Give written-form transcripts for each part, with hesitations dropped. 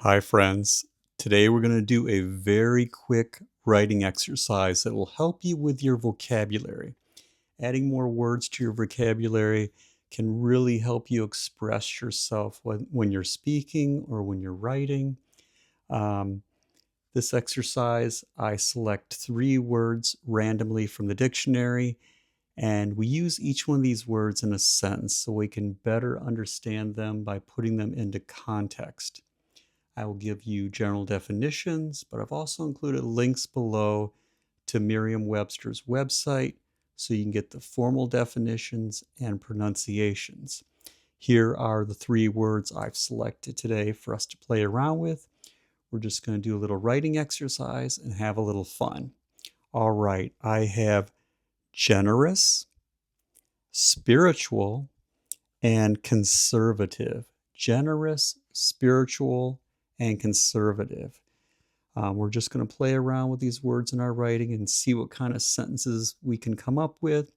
Hi, friends. Today we're going to do a very quick writing exercise that will help you with your vocabulary. Adding more words to your vocabulary can really help you express yourself when you're speaking or when you're writing. Um, this exercise, I select 3 words randomly from the dictionary, and we use each one of these words in a sentence so we can better understand them by putting them into context. I will give you general definitions, but I've also included links below to Merriam-Webster's website so you can get the formal definitions and pronunciations. Here are the 3 words I've selected today for us to play around with. We're just going to do a little writing exercise and have a little fun. All right, I have generous, spiritual, and conservative. Generous, spiritual, and conservative. We're just going to play around with these words in our writing and see what kind of sentences we can come up with,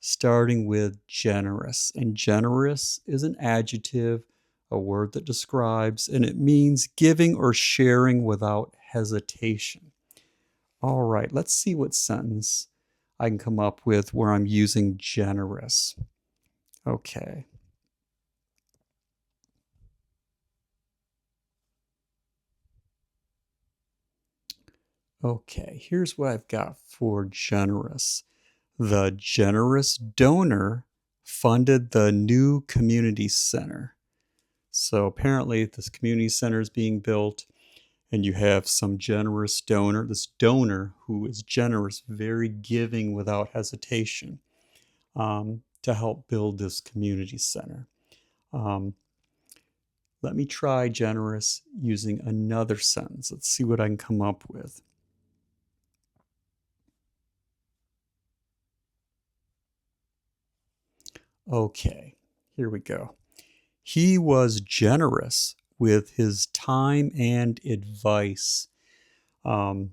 starting with generous. And generous is an adjective, a word that describes, and it means giving or sharing without hesitation. All right, let's see what sentence I can come up with where I'm using generous. Okay. Okay, here's what I've got for generous. The generous donor funded the new community center. So apparently this community center is being built and you have some generous donor, this donor who is generous, very giving without hesitation, to help build this community center. Let me try generous using another sentence. Let's see what I can come up with. Okay, here we go. He was generous with his time and advice. I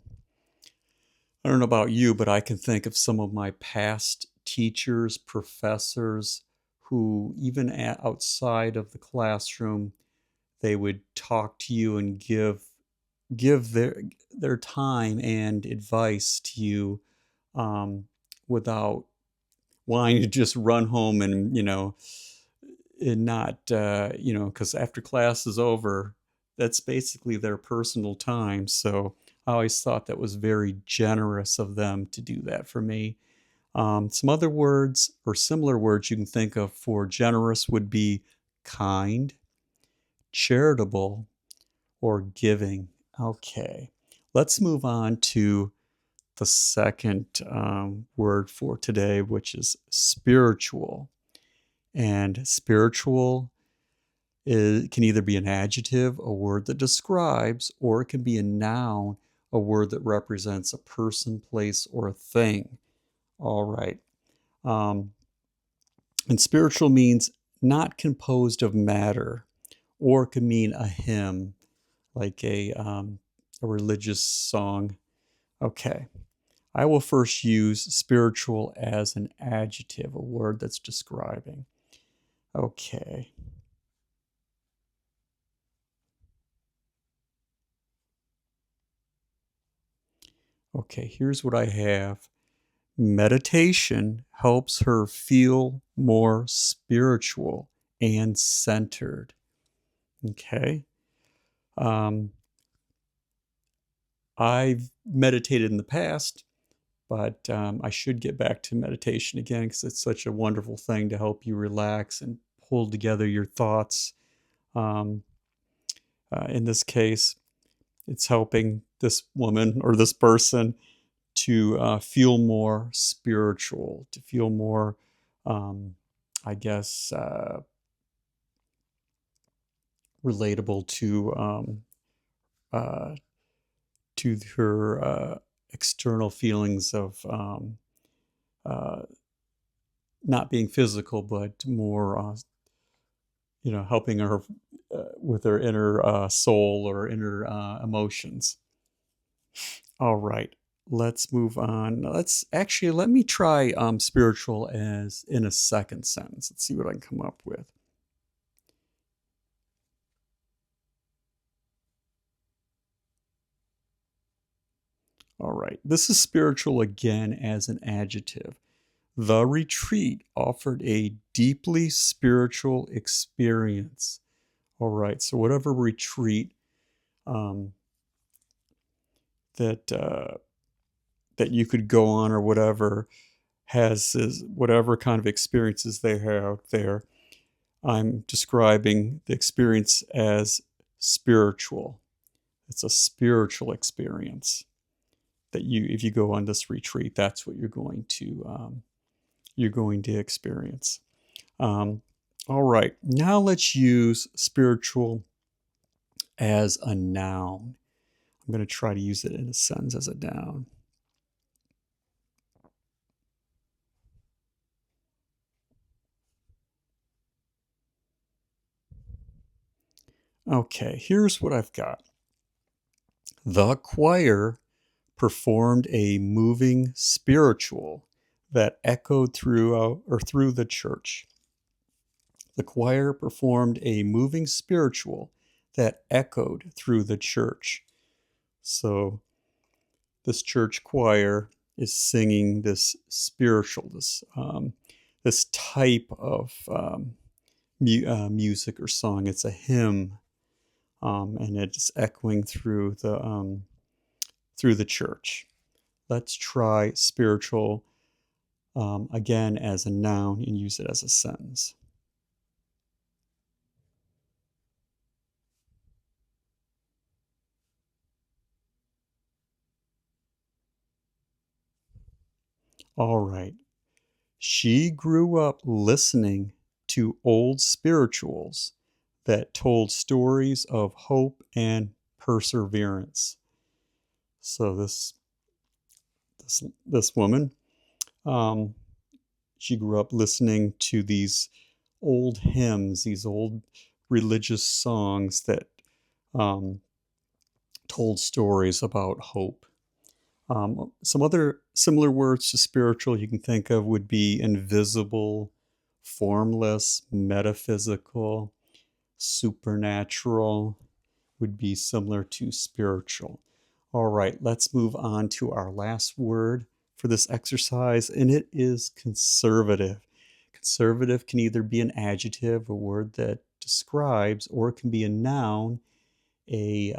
don't know about you, but I can think of some of my past teachers, professors, who even outside of the classroom, they would talk to you and give their time and advice to you, without wanting to just run home and not because after class is over, that's basically their personal time. So I always thought that was very generous of them to do that for me. Some other words or similar words you can think of for generous would be kind, charitable, or giving. Okay, let's move on to the second word for today, which is spiritual. And spiritual can either be an adjective, a word that describes, or it can be a noun, a word that represents a person, place, or a thing. All right. And spiritual means not composed of matter, or it can mean a hymn, like a religious song. Okay. I will first use spiritual as an adjective, a word that's describing. Okay. Okay, here's what I have. Meditation helps her feel more spiritual and centered. Okay. I've meditated in the past, but I should get back to meditation again because it's such a wonderful thing to help you relax and pull together your thoughts. Um, in this case, it's helping this woman or this person to feel more spiritual, to feel more, I guess, relatable uh, to her external feelings of uh, not being physical, but more, helping her with her inner soul or inner emotions. All right, let's move on. Let me try spiritual as in a second sentence. Let's see what I can come up with. All right, this is spiritual again as an adjective. The retreat offered a deeply spiritual experience. All right, so whatever retreat um, that that you could go on or whatever has is whatever kind of experiences they have there. I'm describing the experience as spiritual. It's a spiritual experience that you, if you go on this retreat, that's what you're going to experience. Um, all right, now let's use spiritual as a noun. I'm going to try to use it in a sentence as a noun. Okay, here's what I've got. The choir performed a moving spiritual that echoed through the church. The choir performed a moving spiritual that echoed through the church. So this church choir is singing this spiritual, this type of music or song. It's a hymn, and it's echoing through the church. Let's try spiritual again as a noun and use it as a sentence. All right. She grew up listening to old spirituals that told stories of hope and perseverance. So this woman, um, she grew up listening to these old hymns, these old religious songs that um, told stories about hope. Some other similar words to spiritual you can think of would be invisible, formless, metaphysical, supernatural, would be similar to spiritual. All right, let's move on to our last word for this exercise, and it is conservative. Conservative can either be an adjective, a word that describes, or it can be a noun, a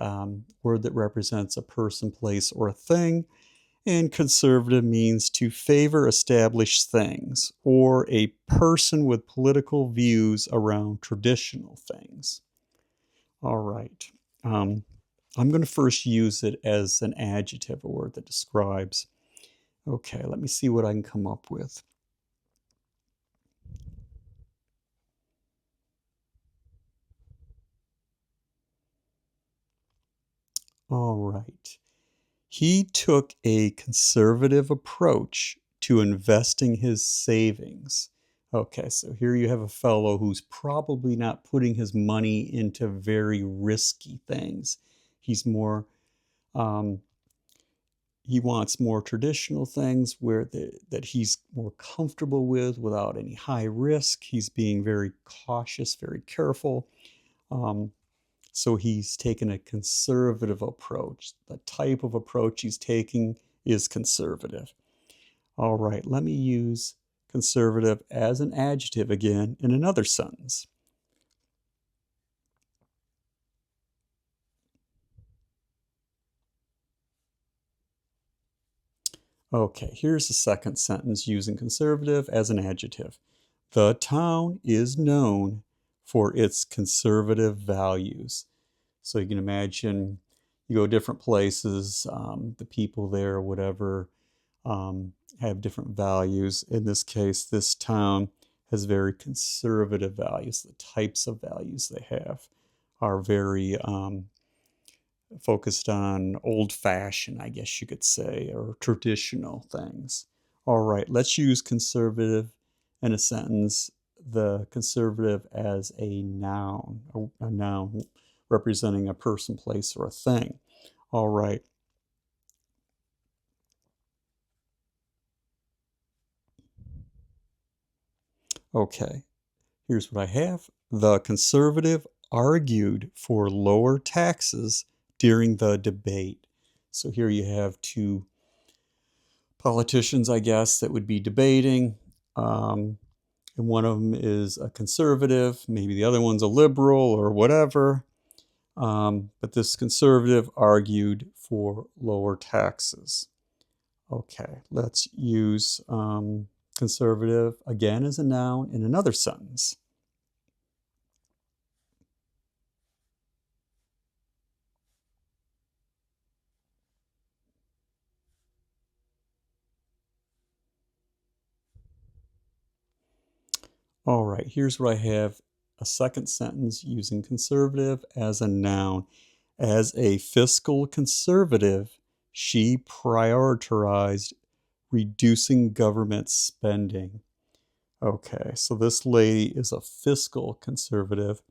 word that represents a person, place, or a thing. And conservative means to favor established things or a person with political views around traditional things. All right. Um, I'm going to first use it as an adjective, a word that describes. Okay, let me see what I can come up with. All right. He took a conservative approach to investing his savings. Okay, so here you have a fellow who's probably not putting his money into very risky things. He's more, um, he wants more traditional things that he's more comfortable with without any high risk. He's being very cautious, very careful. Um, so he's taken a conservative approach. The type of approach he's taking is conservative. All right, let me use conservative as an adjective again in another sentence. Okay, here's the second sentence using conservative as an adjective. The town is known for its conservative values. So you can imagine you go different places, the people there, whatever, have different values. In this case, this town has very conservative values. The types of values they have are very focused on old fashioned, I guess you could say, or traditional things. All right, let's use conservative in a sentence. The conservative as a noun, a noun representing a person, place, or a thing. All right. Okay, here's what I have. The conservative argued for lower taxes during the debate. So here you have two politicians, I guess, that would be debating. And one of them is a conservative, maybe the other one's a liberal or whatever. But this conservative argued for lower taxes. Okay, let's use conservative again as a noun in another sentence. All right, here's where I have a second sentence using conservative as a noun. As a fiscal conservative, she prioritized reducing government spending. Okay, so this lady is a fiscal conservative,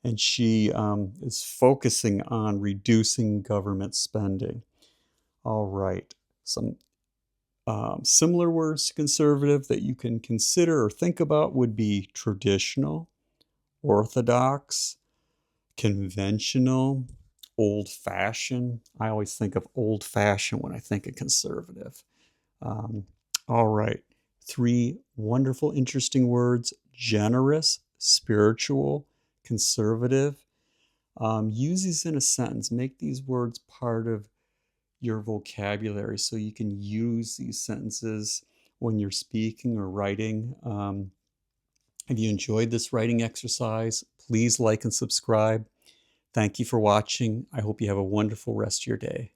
and she is focusing on reducing government spending. All right, some similar words to conservative that you can consider or think about would be traditional, orthodox, conventional, old-fashioned. I always think of old-fashioned when I think of conservative. Um, all right, three wonderful, interesting words: generous, spiritual, conservative. Use these in a sentence. Make these words part of your vocabulary so you can use these sentences when you're speaking or writing. If you enjoyed this writing exercise, please like and subscribe. Thank you for watching. I hope you have a wonderful rest of your day.